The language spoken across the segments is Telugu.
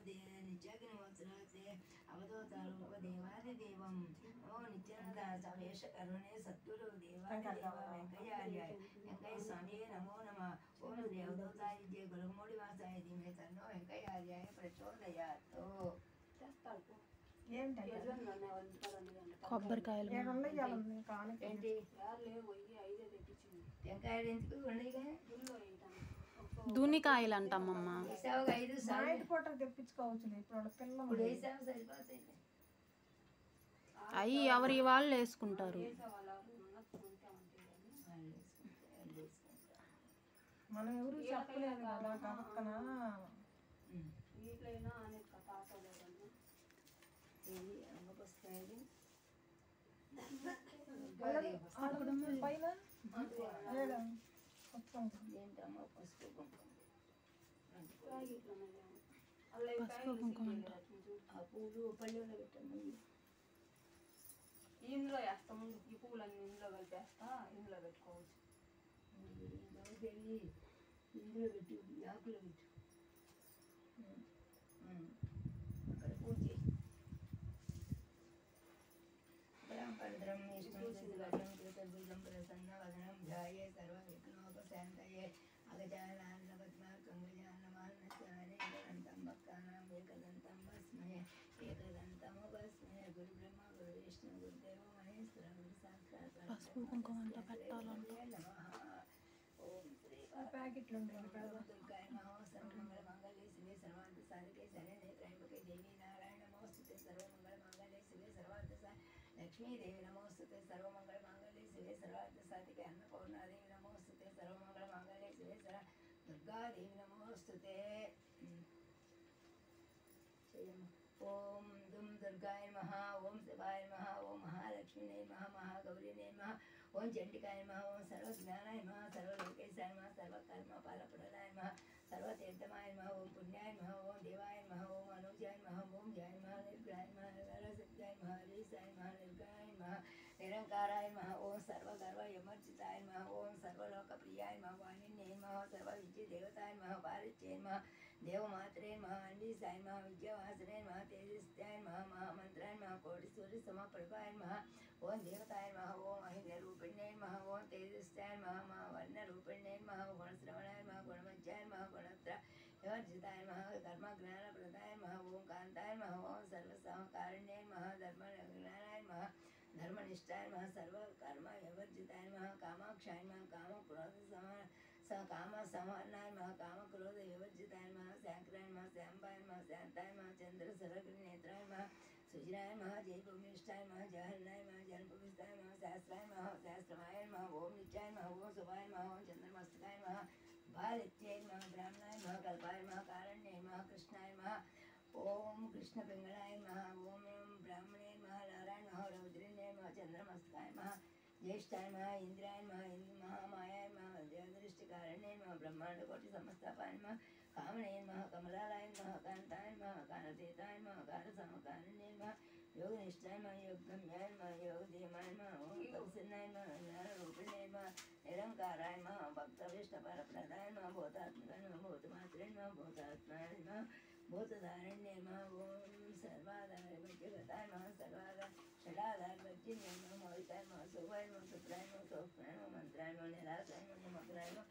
నిత్యాగ్నివత్సరాతే అవధూతారూప దేవాదిదేవం నమో నిత్యానంద వేష కరుణే సద్గురు దేవాదిదేవ వెంకయ్యార్యాయ వెంకయ్య స్వామి నమో నమ ఓం శ్రీ అవధూతాయ జయ గురుమూడి వాసాయ ధీమే తన్నో వెంకయ్యార్యాయ ప్రచోదయాత్. కొబ్బరికాయలు టెంకాయలు ఎందుకు ఉండయిగా దున్నికాయలు అంటామమ్మ. తెప్పించుకోవచ్చు ఇప్పుడు పిల్లలు సరిపోతాయి. అవి ఎవరి వాళ్ళు వేసుకుంటారు. మనం ఎవరు చెప్పలేదు కదా పక్కన పైన పసుపు కుంకుమ అంట. ఆ పూలు పల్లెలో పెట్టాము. ఇందులో వేస్తా ముందు ఈ పువ్వులన్నీ ఇందులో కలిపేస్తా ఇందులో పెట్టుకోవచ్చు. ఇందులో పెట్టు ఆకులో పెట్టు అక్కడ పూజ చేయి. పరపంద్రం విష్ణుశివరం కృతభుజం ప్రసన్నవదనం ధ్యాయే సర్వవిఘ్నోపశాంతయే అగజాననపద్మార్కంగజానమానచారేకదంతం భక్తానాం ఏకదంతం వస్మయే ఏకదంతముపస్మయే గురు బ్రహ్మ గురు విష్ణు గురుదేవో మహేశ్వర గురు సాక్షాత్ పసుపు కుంకుమ అంట పెట్టాలంట. ఓం శ్రీ ప్యాకెట్లు ఉంటాయి దుర్గాయ నమః సర్వమంగళ మంగళే శివే సర్వార్థ సాధికే శరణ్యే త్రయంబకే దేవి నారాయణ నమోస్తుతే సర్వమంగళ మంగళే శివే సర్వార్థ లక్ష్మీదేవి నమోస్తుతే సర్వమంగళ మంగళే శివే సర్వార్థ సాధికే అన్నపూర్ణాదేవి నమోస్తుతే సర్వమంగళ మంగళే శివే దుర్గాదేవి నమోస్తుతే. ఓం దుం దుర్గాయ నమః ఓం శివాయ నమః ఓం మహాలక్ష్మీనే నమః మహాగౌరీనే నమః ఓం చండికాయ నమః ఓం సర్వజ్ఞానాయ నమః సర్వలోకేశాయ నమః సర్వకర్మ ఫలప్రదాయ నమః సర్వతీర్థమాయ నమః ఓం పుణ్యాయ నమః ఓం దేవాయ నమః ఓం అనుజాయ నమః ఓం జాయ నమః నిర్గ్రహాయ నమః నరసత్యాయ నమః హరీశాయ నమః నిర్గ్రహాయ నమః నిరంకారాయ నమః ఓం సర్వగర్వ యమర్జితాయ నమః ఓం సర్వలోకప్రియాయ నమః వాణిన్యే నమః సర్వవిద్య దేవతాయ నమః పారిత్యే నమః దేవమాత్రే నమః అండీసాయ నమః విద్యావాసనే నమః తేజస్యాయ నమః మహామంత్రాయ నమః కోటి సూర్య సమప్రభాయ నమః ఓం దేవతాయ నమః ఓం అహిన్యరూపిణ్యే నమః ఓం తేజస్యాయ నమః వర్ణరూపిణ్యే నమః గుణశ్రవణాయ నమః గుణమజ్జాయ నమః గుణత్ర వివర్జితాయ నమః కర్మజ్ఞానప్రదాయ నమః ఓం కాంతాయ నమః ఓం సర్వసమకారిణ్యే నమః ధర్మజ్ఞానాయ నమః धर्मनिष्ठाय नमः सर्वकर्म विवर्जिताय नमः कामाक्षाय नमः कामक्रोध काम संहरणाय नमः कामक्रोध विवर्जिताय नमः शंकराय नमः श्याम्बाय नमः शांताय नमः चंद्र सरग्नेत्राय नमः सुजनाय नमः जयभूमिष्ठाय नमः जहरणाय नमः जन्मभूमिष्ठाय नमः शास्त्राय नमः शास्त्रमाय नमः ओम नित्याय नमः ओम शुभाय नमः ओम चंद्रमस्तकाय नमः बालित्याय नमः ब्राह्मणाय नमः कल्पाय नमः कारण्याय नमः कृष्णाय नमः ओम कृष्ण पिंगलाय नमः ओम ब्राह्मणे नमः नारायण नमः रौद्रिणे नमः चंद्रमस्तकाय नमः ज्येष्ठाय नमः इंद्राय नमः महामायाय नमः जयदृष्टिकारणे नमः ब्रह्मांड कोटि समस्तापाय नमः कामणे नमः कमलालाय नमः कांताय नमः कालतीताय नमः कालसमकारिणे नमः योगनिष्ठाय नमः योगगम्याय नमः योगधीमाय नमः ओम तत्सन्नाय नमः ज्ञानरूपिणे नमः निरंकाराय नमः भक्तविष्टपरप्रदाय नमः भूतात्मकाय नमः भूतमात्रे नमः भूतात्माय नमः भूतधारण्ये नमः ओम सर्वाधार भज्यगताय नमः सर्वाधार षडाधार भज्यन्ये नमः मोहिताय नमः शोभाय नमः सुप्राय नमः सोक्ष्माय नमः मंत्राय नमः निराशाय नमः नमक्राय नमः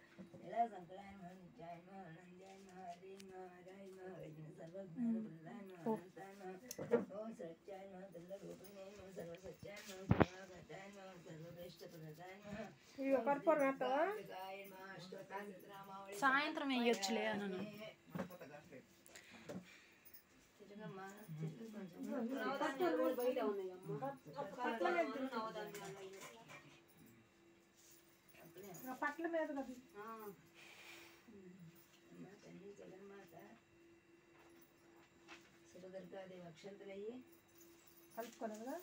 निरासंकराय नमः नित्याय नमः आनंदाय नमः हरे नमः हराय नमः विघ्न सर्वज्ञानप्रदाय नमः अनंताय नमः ओम सत्याय नमः दण्डरूपिणे नमः सर्वसत्याय नमः सर्वगताय नमः सर्वश्रेष्ठप्रदाय नमः नमः अष्टोत्तरशतनामावళి సాయంత్రం వేయొచ్చులే అన్నాను. బయట ఉన్నాయమ్మ పట్ల మీద కదా తల్లి జగన్మాత శివదుర్గాదేవి అక్షంతలు అయ్యి కలుపుకోలేదు కదా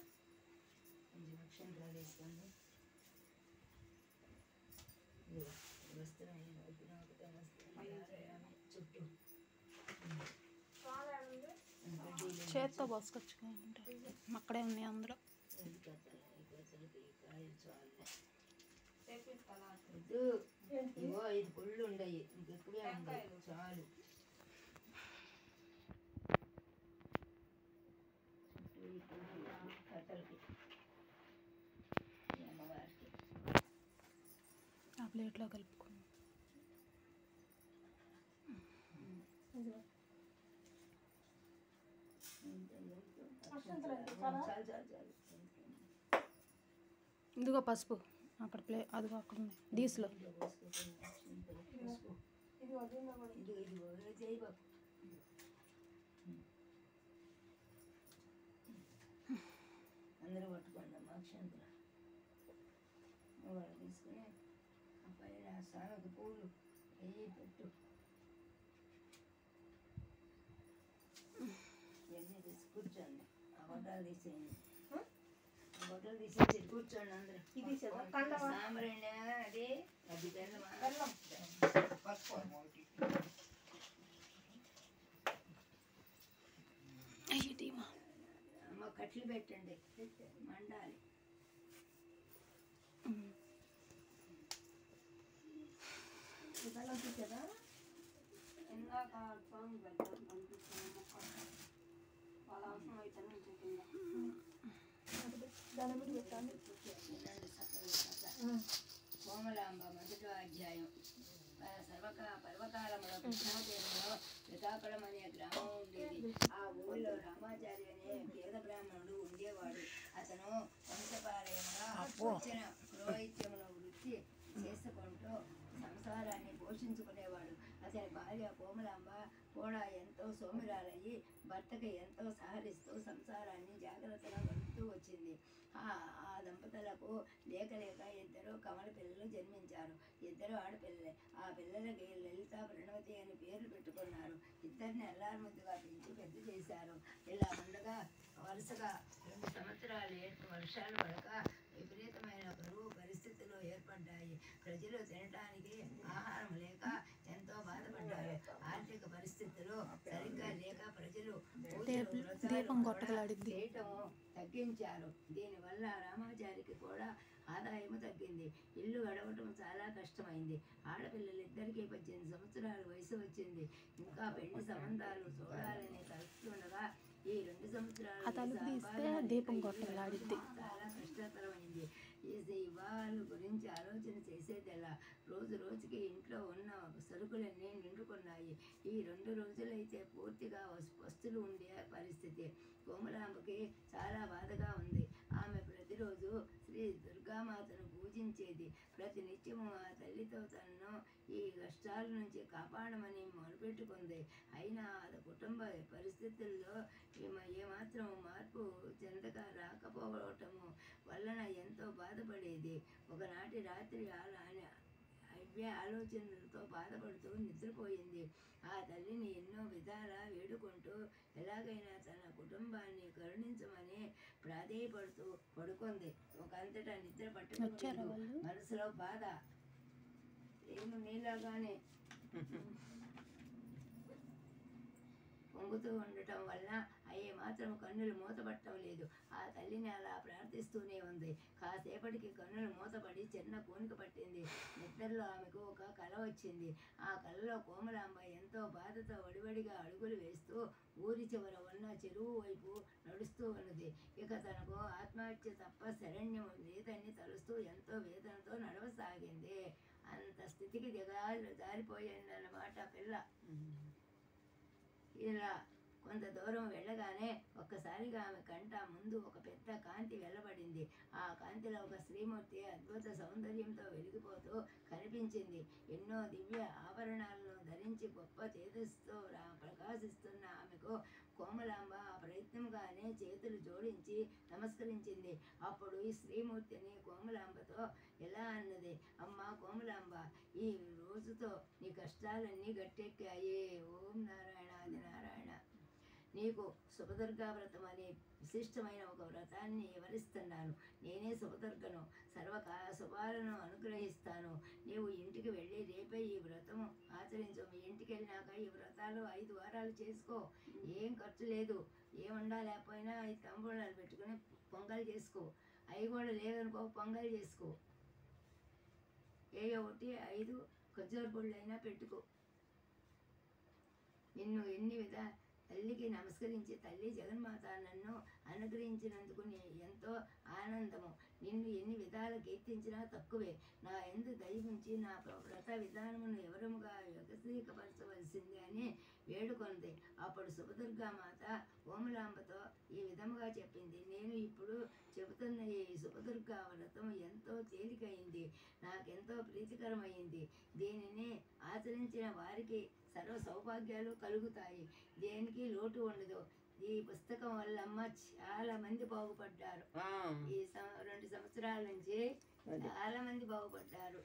కొంచెం అక్షంతలు వేసుకోండి. వస్త్రం చుట్టూ చేత్తో పోసుకొచ్చుకుంటే అక్కడే ఉన్నాయి అందులో. ఇవో 5 పుళ్ళు ఉండయి ఇంకెక్కువే ఉండయి చాలు. బట్టలకి ఈ అమ్మవారికి ఆ ప్లేట్లో కలుపుకున్నాం. చాలు చాలు చాలు. ఇదిగో పసుపు అక్కడ అదిగో అక్కడ ఉంది దీసులో. ఇది వదిలినా కూడా ఇదిగో చేయి బాబు. అందరూ పట్టుకోండి అమ్మ అక్షంతలు. వాళ్ళు తీసుకుని ఆ పైన స్వామికి పూలు వెయ్యి పెట్టు. ఇవన్నీ తీసి కూర్చోండి. ఆ బొట్టలు తీసేయండి. ఆ బొట్టలు తీసేసి కూర్చోండి అందరూ. ఇది కండవా సాంబ్రాణి అది అది బెల్లమా? బెల్లం అయ్యో దీమా. అమ్మ కట్లు పెట్టండి మండాలి. ఈ బెల్లం తీసేదా ఇందాక స్వామి పెడతాం కనిపిస్తుంది మొక్క వాళ్ళ అవసరం అయితేనే కింద దాని మీద పెట్టండి. వినండి చక్కగా. కోమలాంబ మొదటి అధ్యాయం. పర్వకాలంలో కృష్ణాతీరంలో శ్రీకాకుళం అనే గ్రామం ఉండేది. ఆ ఊరిలో రామాచారి అనే పేద బ్రాహ్మణుడు ఉండేవాడు. అతను వంశపారయంగా వచ్చిన పురోహిత్యమును వృత్తి చేసుకుంటూ సంసారాన్ని పోషించుకునేవాడు. అతని భార్య కోమలాంబ కూడా ఎంతో సోమిరాలయ్యి భర్తకి ఎంతో సహరిస్తూ సంసారాన్ని జాగ్రత్తగా గడుపుతూ వచ్చింది. ఆ దంపతులకు లేక ఇద్దరు కమల పిల్లలు జన్మించారు. ఇద్దరు ఆడపిల్లలే. ఆ పిల్లలకి లలిత, ప్రణవతి అని పేర్లు పెట్టుకున్నారు. ఇద్దరిని అల్లారుముద్దుగా పెంచి పెద్ద చేశారు. ఇలా ఉండగా వరుసగా 2 సంవత్సరాలు వర్షాలు పడక విపరీతమైన కరువు పరిస్థితులు ఏర్పడ్డాయి. ప్రజలు తినటానికి ఆహారం లేక ఎంతో బాధపడ్డారు. ఆర్థిక పరిస్థితులు సరిగ్గా లేక ప్రజలు దీపం కొట్టగలాడింది. చేయటం తగ్గించారు. దీనివల్ల రామాచారికి కూడా ఆదాయం తగ్గింది. ఇల్లు గడవటం చాలా కష్టమైంది. ఆడపిల్లలిద్దరికీ 18 సంవత్సరాల వయసు వచ్చింది. ఇంకా పెళ్లి సంబంధాలు చూడాలని తలుస్తుండగా ఈ 2 సంవత్సరాలు దీపం కొట్టగలాడిద్ది. చాలా కష్టతరమైంది. ఈ వివాహాల గురించి ఆలోచన చేసేదెలా? రోజు రోజుకి ఇంట్లో ఉన్న సరుకులన్నీ నిండుకున్నాయి. ఈ 2 రోజులైతే పూర్తిగా వస్తువులు ఉండే పరిస్థితి. కోమలాంబకి చాలా బాధగా ఉంది. ఆమె ప్రతిరోజు శ్రీ దుర్గామాతను పూజించేది. ప్రతినిత్యము ఆ తల్లితో తనను ఈ కష్టాల నుంచి కాపాడమని మొదలుపెట్టుకుంది. అయినా కుటుంబ పరిస్థితుల్లో ఏమాత్రం మార్పు చెందక రాకపోవటము వలన ఎంతో బాధపడేది. ఒకనాటి రాత్రి ఆలోచనలతో బాధపడుతూ నిద్రపోయింది. ఆ తల్లిని ఎన్నో విధాలా వేడుకుంటూ ఎలాగైనా తన కుటుంబాన్ని కరుణించమని ప్రాధేయపడుతూ పడుకుంది. ఒకంతటా నిద్ర పట్టుకోలేదు. మనసులో బాధ ఏమో నీలాగానే పొంగుతూ ఉండటం వల్ల అయ్యే మాత్రం కన్నులు మూతపట్టడం లేదు. ఆ తల్లిని అలా ప్రార్థిస్తూనే ఉంది. కాసేపటికి కన్నులు మూతపడి చిన్న కూనిక పట్టింది. నిద్రలో ఆమెకు ఒక కల వచ్చింది. ఆ కలలో కోమలాంబ ఎంతో బాధతో వడివడిగా అడుగులు వేస్తూ ఊరి చివర ఉన్న చెరువు వైపు నడుస్తూ ఉన్నది. ఇక తనకు ఆత్మహత్య తప్ప శరణ్యం లేదని తలుస్తూ ఎంతో వేదనతో నడవసాగింది. అంత స్థితికి జారిపోయిందన్నమాట పిల్ల. ఇలా కొంత దూరం వెళ్ళగానే ఒక్కసారిగా ఆమె కంట ముందు ఒక పెద్ద కాంతి వెల్లబడింది. ఆ కాంతిలో ఒక శ్రీమూర్తి అద్భుత సౌందర్యంతో వెలిగిపోతూ కనిపించింది. ఎన్నో దివ్య ఆభరణాలను ధరించి గొప్ప తేజస్సుతో ప్రకాశిస్తున్న ఆమెకు కోమలాంబ ఆ ప్రయత్నంగానే చేతులు జోడించి నమస్కరించింది. అప్పుడు ఈ శ్రీమూర్తిని కోమలాంబతో ఎలా అన్నది, అమ్మా కోమలాంబ, ఈ రోజుతో నీ కష్టాలన్నీ గట్టెక్కాయి. ఓం నారాయణాది నారాయణ. నీకు శుభదుర్గా వ్రతం అనే విశిష్టమైన ఒక వ్రతాన్ని వివరిస్తున్నాను. నేనే శుభదుర్గను. శుభాలను అనుగ్రహిస్తాను. నీవు ఇంటికి వెళ్ళి రేపే ఈ వ్రతం ఆచరించు. మీ ఇంటికి వెళ్ళినాక ఈ వ్రతాలు 5 వారాలు చేసుకో. ఏం ఖర్చు లేదు. ఏం లేకపోయినా 5 తాంబూలాలు పెట్టుకుని పొంగల్ చేసుకో. అవి కూడా లేదనుకో పొంగల్ చేసుకో. ఒకటి 5 ఖర్జూర పొళ్ళు అయినా పెట్టుకో. నిన్ను తల్లికి నమస్కరించి, తల్లి జగన్మాత నన్ను అనుగ్రహించినందుకు ఎంతో ఆనందము. నిన్ను ఎన్ని విధాలు కీర్తించినా తక్కువే. నా ఎందు దయవుంచి నా వ్రత విధానమును ఎవరముగా వికసీకపరచవలసింది అని వేడుకొంది. అప్పుడు సుభదుర్గామాత కోమలాంబతో ఈ విధముగా చెప్పింది. నేను ఇప్పుడు చెబుతున్న ఈ సుభదుర్గా వ్రతం ఎంతో తేలికైంది, నాకెంతో ప్రీతికరమైంది. దీనిని ఆచరించిన వారికి సర్వ సౌభాగ్యాలు కలుగుతాయి, దేనికి లోటు ఉండదు. ఈ పుస్తకం వల్ల అమ్మ చాలా మంది బాగుపడ్డారు. ఈ 2 సంవత్సరాల నుంచి చాలా మంది బాగుపడ్డారు.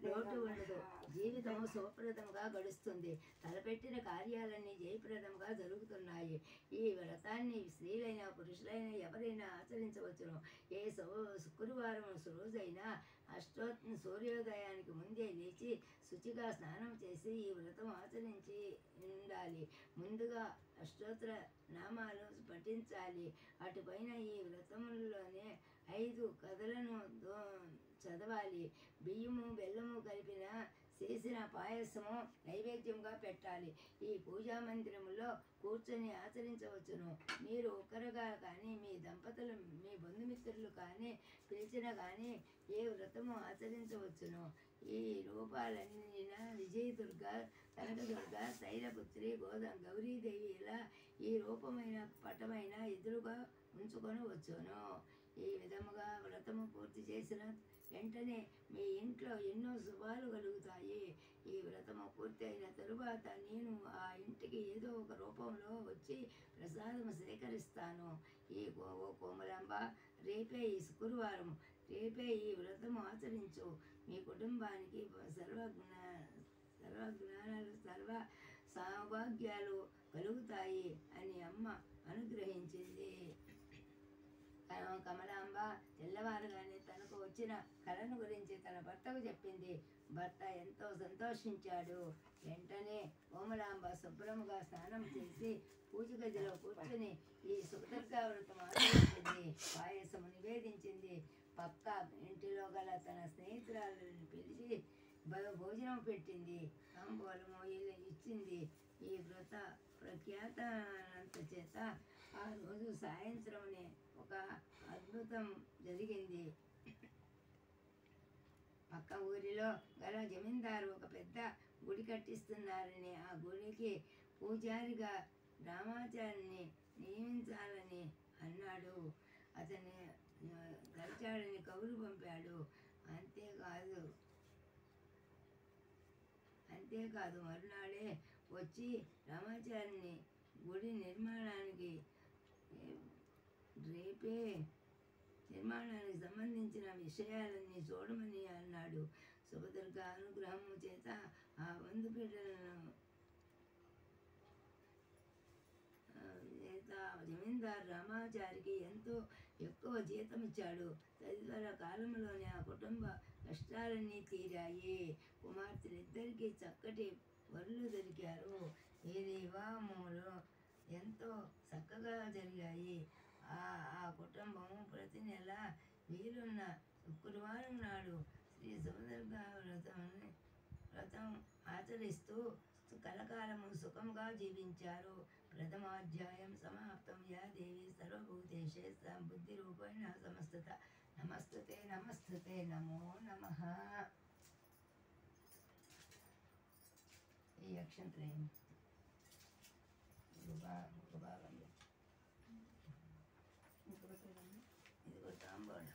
లోటు ఉండదు. జీవితం సుప్రదంగా గడుస్తుంది. తలపెట్టిన కార్యాలన్నీ జయప్రదంగా జరుగుతున్నాయి. ఈ వ్రతాన్ని స్త్రీలైనా పురుషులైనా ఎవరైనా ఆచరించవచ్చును. ఏ శుక్రవారం రోజైనా సూర్యోదయానికి ముందే లేచి శుచిగా స్నానం చేసి ఈ వ్రతం ఆచరించి ఉండాలి. ముందుగా అష్టోత్తర నామాలు పఠించాలి. అటుపైన ఈ వ్రతంలోనే 5 కథలను చదవాలి. బియ్యము బెల్లము కలిపిన చేసిన పాయసము నైవేద్యంగా పెట్టాలి. ఈ పూజా మందిరంలో కూర్చొని ఆచరించవచ్చును. మీరు ఒకరుగా కానీ మీ దంపతులు మీ బంధుమిత్రులు కానీ పిలిచిన కానీ ఏ వ్రతము ఆచరించవచ్చును. ఈ రూపాలన్నీ విజయదుర్గ, కనకదుర్గ, శైలపుత్రి, గౌరీదేవి ఇలా ఈ రూపమైన పటమైన ఎదురుగా ఉంచుకొనవచ్చును. ఈ విధముగా వ్రతము పూర్తి చేసిన వెంటనే మీ ఇంట్లో ఎన్నో శుభాలు కలుగుతాయి. ఈ వ్రతము పూర్తి అయిన తరువాత నేను ఆ ఇంటికి ఏదో ఒక రూపంలో వచ్చి ప్రసాదము స్వీకరిస్తాను. ఈ కోమలాంబ, రేపే ఈ శుక్రవారం, రేపే ఈ వ్రతము ఆచరించు. మీ కుటుంబానికి సర్వ సౌభాగ్యాలు కలుగుతాయి అని అమ్మ అనుగ్రహించింది. కమలాంబ తెల్లవారుగానే తనకు వచ్చిన కళను గురించి తన భర్తకు చెప్పింది. భర్త ఎంతో సంతోషించాడు. వెంటనే కోమలాంబ శుభ్రముగా స్నానం చేసి పూజ గదిలో కూర్చొని ఈ సుభదుర్గా వ్రతం ఆచరించింది. పాయసము నివేదించింది. పక్క ఇంటిలో గల తన స్నేహితురాలను పిలిచి భోజనం పెట్టింది. తాంబూలము ఇచ్చింది. ఈ వ్రత ప్రఖ్యాత చేత ఆ రోజు సాయంత్రమునే ఒక అద్భుతం జరిగింది. పక్క ఊరిలో గల జమీందారు ఒక పెద్ద గుడి కట్టిస్తున్నారని, ఆ గుడికి పూజారిగా రామాచారిని నియమించాలని అన్నాడు. అతన్ని కలిచాడని కబురు పంపాడు. అంతేకాదు మరునాడే వచ్చి రామాచారిని గుడి నిర్మాణానికి సంబంధించిన విషయాలన్నీ చూడమని అన్నాడు. సుభదుర్గ అనుగ్రహము చేత ఆ బంధుపీఠలను జమీందారు రామాచారికి ఎంతో ఎక్కువ జీతం ఇచ్చాడు. తదితర కాలంలోనే ఆ కుటుంబ కష్టాలన్నీ తీరాయి. కుమార్తెలిద్దరికీ చక్కటి వరులు దొరికారు. ఈ వివాహములు ఎంతో చక్కగా జరిగాయి. ఆ కుటుంబము ప్రతి నెల వీలున్న శుక్రవారం నాడు శ్రీ సుభదుర్గా వ్రతం ఆచరిస్తూ కలకాలము సుఖంగా జీవించారు. ప్రథమాధ్యాయం సమాప్తం. యా దేవి సర్వభూతేషు బుద్ధి రూపేణ సమస్తత. నమస్తుతే నమస్తుతే నమో నమః. ఈ అక్షంత్రయం భాగంలో ఇదిగో తాంబూలం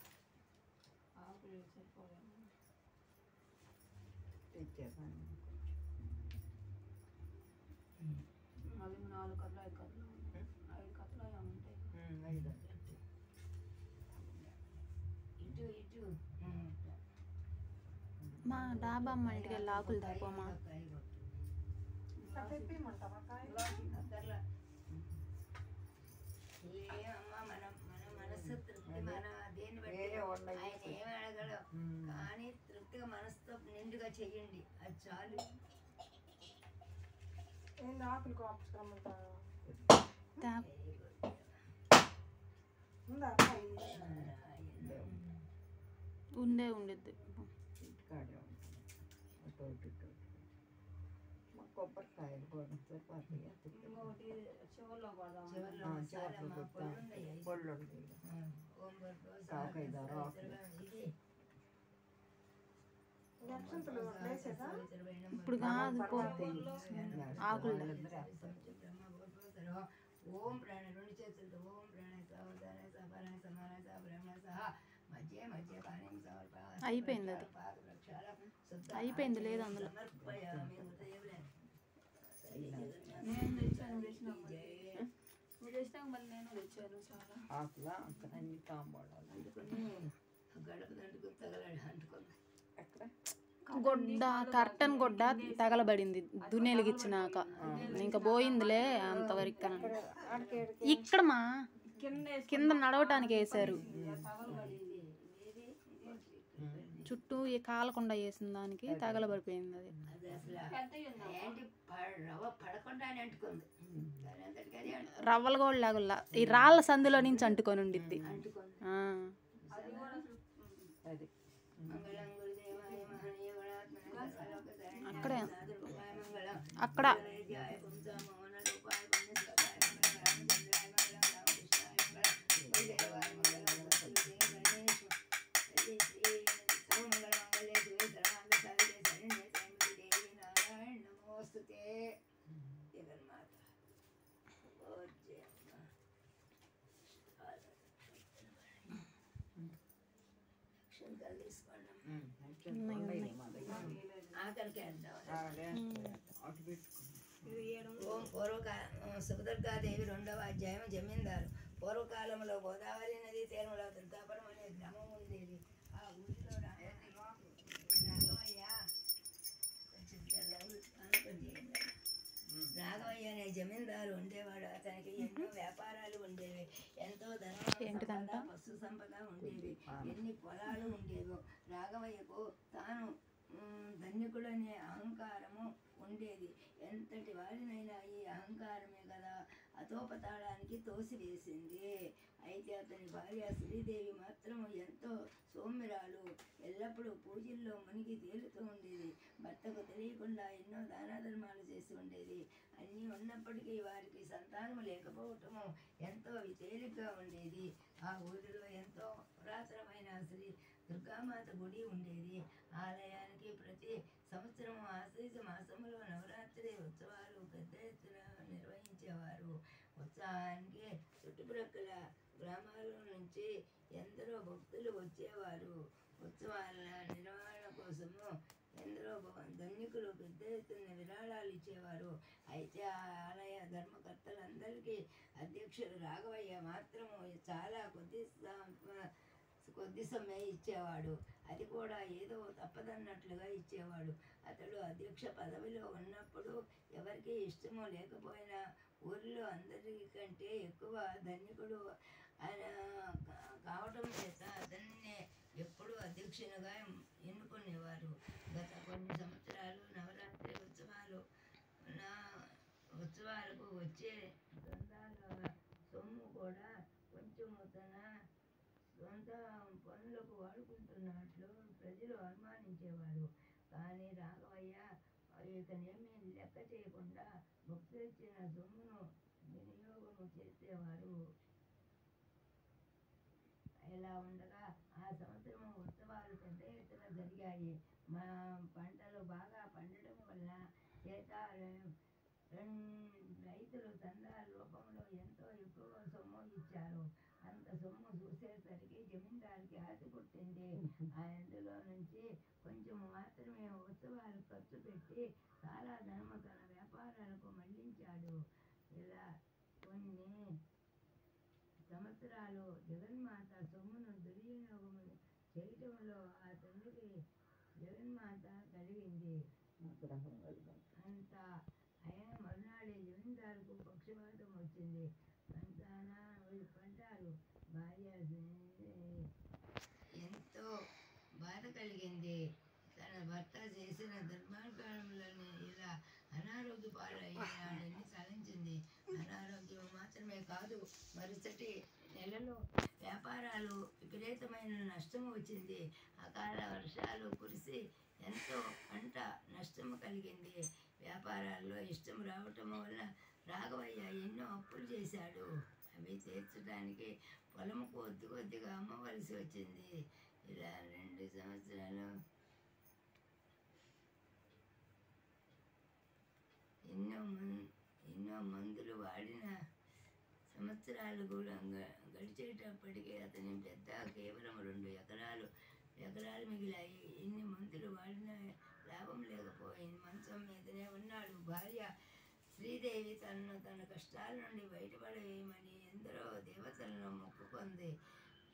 ఆకులు సరిపోయాను. అవి 4 కథలు 5 కథలు 5 కథలు అలా ఉంటాయి. ఇటు మా డాబా అమ్మ ఇంటికి వెళ్ళి ఆకులు తక్కువమ్మా. ఏమమ్మా మన మనస్సు తృప్తి, మన దేన్ని బట్టి ఆయన ఏమి అడగడు కానీ తృప్తిగా మనసుతో నిండుగా చెయ్యండి, అది చాలు. ఆకులు కాపుకోమంటారు ఉండే ఉండిద్ది. కొబ్బరికాయలు కూడా సరిపోతాయి ఇంకొకటి చివర్లో కొడదాం చివర్లో చివర్లో పళ్ళు ఉన్నాయి. పళ్ళు ఓం భర్గవ కాకయ్య సహస్ర దారు ఆకులు. ఇది అక్షంతలు వేసేదా ఇప్పుడు కాదు పో ఆకులు ఓం ప్రాణ రెండు చేతులతో ఓం ప్రాణ సహోదర సపరాయ సమాన బ్రహ్మ సహ మధ్య మధ్య పాణిం సమర్ప అయిపోయింది అది. అయిపోయింది, లేదు అందులో. నేను తెచ్చాను నువ్వు తెచ్చినాక మళ్ళీ నేను తెచ్చాను చాలా ఆకుల అక్కడ అన్ని తాంబూలాలు గడప దండుకు తగలాడు అంటుకుంది. ఎక్కడ గొడ్డ కర్టన్ గొడ్డ తగలబడింది దున్నెలిగిచ్చినాక ఇంకా పోయిందిలే అంతవరకు అని. ఇక్కడ మా కింద నడవటానికి వేసారు, చుట్టూ ఈ కాలకుండా వేసిన దానికి తగలబడిపోయింది అది. అది అసలు ఏంటి రవ్వ పడకుండానే అంటుకుంది. దాని అంతటికి అది రవ్వలు కూడా లాగుల్లా ఈ రాళ్ళ సందులో నుంచి అంటుకొని ఉండిద్ది. అంటుకుంది. ఆ, అది కూడా అసలు అది మంగళం గురుదేవాయ మహనీయ గుణాత్మనే సర్వలోక శరణ్యాయ అక్కడే. సాధురూపాయ మంగళం అక్కడ వైద్యాయ పుంసామోహన రూపాయ పుణ్యశ్లోకాయ మంగళం రామచంద్రాయ మంగళం రామకృష్ణాయ మంగళం వైదేవాయ మంగళం వసుదేవ గణేశ శ్రీ సర్వమంగళ మంగళే శివే సర్వాంగ సాధికే శరణ్యే త్రయంబకే దేవి నారాయణ నమోస్తుతే. జగన్మాత అక్షంతలు తీసుకోండి. ఆఖరికి వేద్దాం. అటు పెట్టుకున్నాం. ఓం సుభదుర్గాదేవి 2వ అధ్యాయం జమీందారు. పూర్వకాలంలో గోదావరి నది తీరంలో దుర్గాపురం అనే గ్రామం ఉండేది. ఆ ఊరిలో రాఘవయ్య అనే జమీందారు ఉండేవాడు. అతనికి ఎన్నో వ్యాపారాలు ఉండేవి, ఎంతో ధనం పశు సంపద ఉండేవి, ఎన్ని పొలాలు ఉండేవో. రాఘవయ్యకు తాను ధన్యకుడనే అహంకారము ఉండేది. ఎంతటి వారినైనా ఈ అహంకారమే కదా అతోపతాళానికి తోసివేసింది. అయితే అతని భార్య శ్రీదేవి మాత్రం ఎంతో సౌమ్యురాలు, ఎల్లప్పుడూ పూజల్లో మునిగి తేలుతూ ఉండేది. భర్తకు తెలియకుండా ఎన్నో దాన ధర్మాలు చేసి ఉండేది. అన్నీ ఉన్నప్పటికీ వారికి సంతానం లేకపోవటము ఎంతో తేలిగ్గా ఉండేది. ఆ ఊరిలో ఎంతో పురాతనమైన శ్రీ దుర్గామాత గుడి ఉండేది. ఆలయానికి ప్రతి సంవత్సరం ఆశ్వీజ మాసంలో నవరాత్రి ఉత్సవాలు పెద్ద ఎత్తున నిర్వహించేవారు. ఉత్సవానికి చుట్టుప్రక్కల గ్రామాల నుంచి ఎందరో భక్తులు వచ్చేవారు. ఉత్సవాల నిర్వహణ కోసము ఎందరో ధనికులు పెద్ద ఎత్తున విరాళాలు ఇచ్చేవారు. అయితే ఆ ఆలయ ధర్మకర్తలందరికీ అధ్యక్షుడు రాఘవయ్య మాత్రము చాలా కొద్ది సమయం ఇచ్చేవాడు. అది కూడా ఏదో తప్పదన్నట్లుగా ఇచ్చేవాడు. అతడు అధ్యక్ష పదవిలో ఉన్నప్పుడు ఎవరికి ఇష్టమో లేకపోయినా ఊరిలో అందరికంటే ఎక్కువ ధనికుడు కావటం చేత అతన్ని ఎప్పుడూ అధ్యక్షునిగా ఎన్నుకునేవారు. గత కొన్ని సంవత్సరాలు నవరాత్రి ఉత్సవాలకు వచ్చే బృందాల సొమ్ము కూడా కొంచెం తన సొంత పనులకు వాడుకుంటున్నట్లు ప్రజలు అనుమానించేవారు. కానీ రాఘవయ్య ఇతనేమీ లెక్క చేయకుండా భక్తులు ఇచ్చిన సొమ్మును వినియోగము చేసేవారు. ఇలా ఉండగా ఆ సంవత్సరం ఉత్సవాలు పెద్ద ఎత్తున జరిగాయి. మా పంటలు బాగా పండడం వల్ల రైతులు చందాల రూపంలో ఎంతో ఎక్కువ సొమ్ము ఇచ్చారు. అంత సొమ్ము చూసేసరికి జమీందారుకి ఆశ పుట్టింది. అందులో నుంచి కొంచెం మాత్రమే ఉత్సవాలు ఖర్చు పెట్టి చాలా ధనము తన వ్యాపారాలకు మళ్లించాడు. ఇలా కొన్ని సంవత్సరాలు జగన్మాత సొమ్మును దుర్వినియోగం చేయటంలో ఆ తండ్రికి జగన్మాత కలిగింది. అంత అయిన మరునాడే జమీందారుకు పక్షవాతం వచ్చింది. పడ్డారు. భార్య ఎంతో బాధ కలిగింది. తన భర్త చేసిన దుర్మార్గములను ఇలా అనారోగ్య పాలయ్యాడని తలంచింది. అనారోగ్యం మాత్రమే కాదు, మరుసటి నెలలో వ్యాపారాలు విపరీతమైన నష్టము వచ్చింది. అకాల వర్షాలు కురిసి ఎంతో పంట నష్టము కలిగింది. వ్యాపారాల్లో ఇష్టం రావటం వల్ల రాఘవయ్య ఎన్నో అప్పులు చేశాడు. అవి తీర్చడానికి పొలం కొద్దిగా అమ్మవలసి వచ్చింది. ఇలా 2 సంవత్సరాలు ఎన్నో మందులు వాడిన సంవత్సరాలు కూడా గడిచేటప్పటికీ అతని పెద్ద కేవలం 2 ఎకరాలు మిగిలాయి. ఎన్ని మందులు వాడినా లాభం లేకపోయింది. మంచం మీదనే ఉన్నాడు. భార్య శ్రీదేవి తన కష్టాల నుండి బయటపడేయమని ఎందరో దేవతలను మొక్కుకుంది.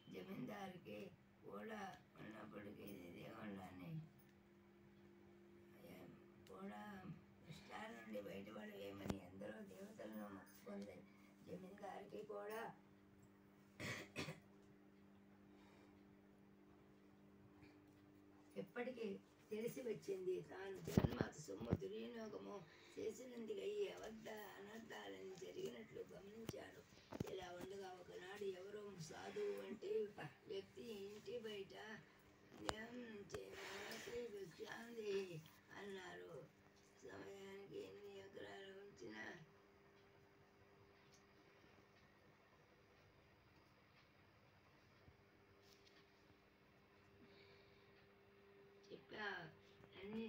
జమీందారుకి కూడా ఉన్నప్పటికీ దేవుళ్ళని కూడా కష్టాల నుండి బయటపడేయమని ఎందరో దేవతలను మొక్కుకుంది. జమీందారుకి కూడా ఎప్పటికీ తెలిసి వచ్చింది తాను జగన్మాత సొమ్ము దుర్వినియోగము చేసినందుకు ఈ అనర్థాలని జరిగినట్లు గమనించాడు. ఇలా ఉండగా ఒకనాడు ఎవరో సాధువు వంటి వ్యక్తి ఇంటి బయట భిక్షాంది అన్నారు. సమయానికి ఎన్ని ఎకరాలు ఉంచినా చెప్పా అన్ని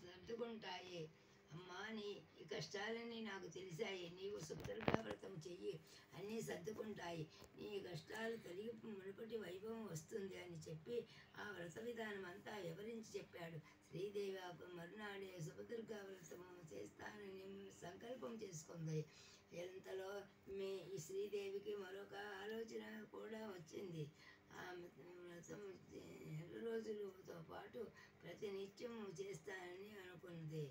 సర్దుకుంటాయి. అమ్మా ఈ కష్టాలన్నీ నాకు తెలిసాయి. నీవు సుభద్రగా వ్రతం చెయ్యి, అన్నీ సర్దుకుంటాయి. నీ కష్టాలు తొలగి మునుపటి వైభవం వస్తుంది అని చెప్పి ఆ వ్రత విధానం అంతా వివరించి చెప్పాడు. శ్రీదేవి మరునాడే సుభద్రగా వ్రతము చేస్తానని సంకల్పం చేసుకుంది. ఎంతలో ఈ శ్రీదేవికి మరొక ఆలోచన కూడా వచ్చింది. ఆమె వ్రతం 2 రోజులతో పాటు ప్రతినిత్యం చేస్తానని అనుకుంది.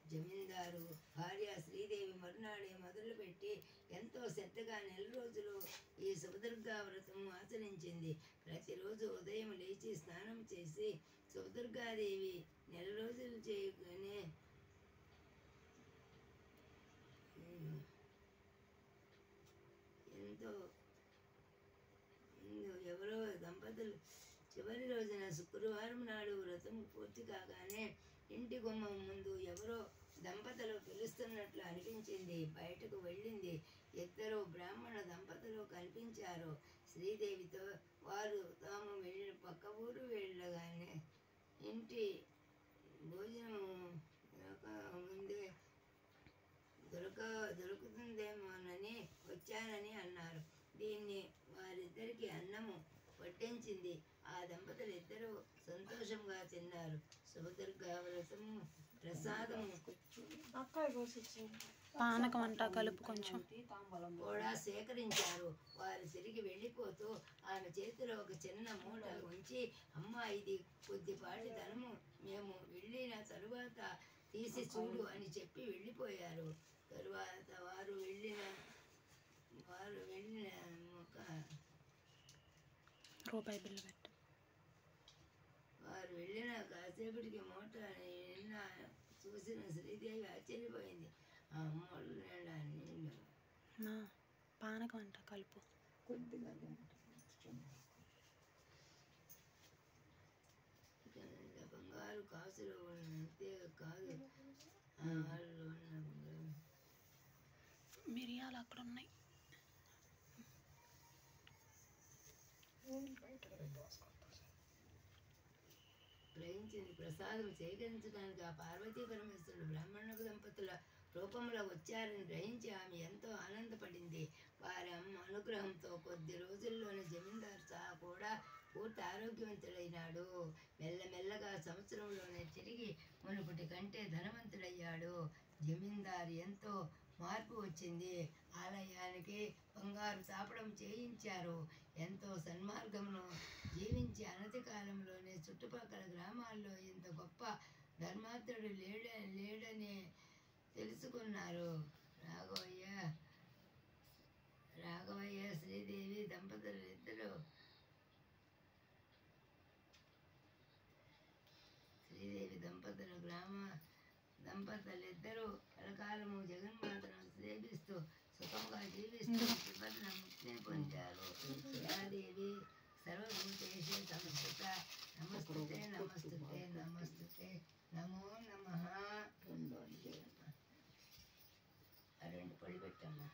జమీందారు భార్య శ్రీదేవి మరునాడే మొదలుపెట్టి ఎంతో శ్రద్ధగా 4 రోజులు ఈ సుభద్రగా వ్రతం ఆచరించింది. ప్రతిరోజు ఉదయం లేచి స్నానం చేసి సుభద్రగాదేవి 4 రోజులు చేయగానే ఎంతో ఎవరో దంపతులు చివరి రోజున శుక్రవారం నాడు వ్రతం పూర్తి కాగానే ఇంటి గుమ్మం ముందు ఎవరో దంపతులు పిలుస్తున్నట్లు అనిపించింది. బయటకు వెళ్ళింది. 2 బ్రాహ్మణ దంపతులు కనిపించారు. శ్రీదేవితో వారు తాము పక్క ఊరు వెళ్ళగానే ఇంటి భోజనం ముందే దొరుకుతుందేమోనని వచ్చానని అన్నారు. దీన్ని వారిద్దరికి అన్నము వడ్డించింది. ఆ దంపతులు 2 సంతోషంగా తిన్నారు. సుభద్రగా వ్రతము ప్రసాదము పానకం అంట కలుపు కొంచెం కూడా సేకరించారు. వారు తిరిగి వెళ్ళిపోతూ ఆమె చేతిలో ఒక చిన్న మూట ఉంచి, అమ్మ ఇది కొద్దిపాటి ధనము, మేము వెళ్ళిన తరువాత తీసి చూడు అని చెప్పి వెళ్ళిపోయారు. తరువాత వారు వెళ్ళిన రూపాయి బిల్లు పెట్టు. వారు వెళ్ళిన కాసేపటికి మూట చూసిన శ్రీదేవి ఆశ్చర్యపోయింది. ఆ అమ్మోళ్ళు నిండా నీళ్ళు. పానకం అంట కలుపు కొద్దిగా బంగారు కాసులు అంతే కాదు, వాళ్ళు మిరియాలు అక్కడ ఉన్నాయి. గ్రహించింది. ప్రసాదం సేకరించడానికి ఆ పార్వతీ పరమేశ్వరుడు బ్రాహ్మణ దంపతుల రూపంలో వచ్చారని గ్రహించి ఆమె ఎంతో ఆనందపడింది. వారి అమ్మ అనుగ్రహంతో కొద్ది రోజుల్లోనే జమీందారు కూడా పూర్తి ఆరోగ్యవంతుడైనాడు. మెల్లమెల్లగా సంవత్సరంలోనే తిరిగి మునుపటి కంటే ధనవంతుడయ్యాడు. జమీందారు ఎంతో మార్పు వచ్చింది. ఆలయానికి బంగారు తాపడం చేయించారు. ఎంతో సన్మార్గమును జీవించి అనతి కాలంలోనే చుట్టుపక్కల గ్రామాల్లో ఇంత గొప్ప ధర్మాత్ముడు లేడని తెలుసుకున్నారు. రాఘవయ్య శ్రీదేవి దంపతులిద్దరూ కలకాలము జగన్మాతను సేవిస్తూ సుఖంగా జీవిస్తూ సుభద్ర ముక్తిని పొందారు. యాదేవి సర్వభూతేషు సంస్థిత నమస్తుతే నమస్తుతే నమస్తుతే నమో నమః. రెండు పళ్ళు పెట్టమ్మా.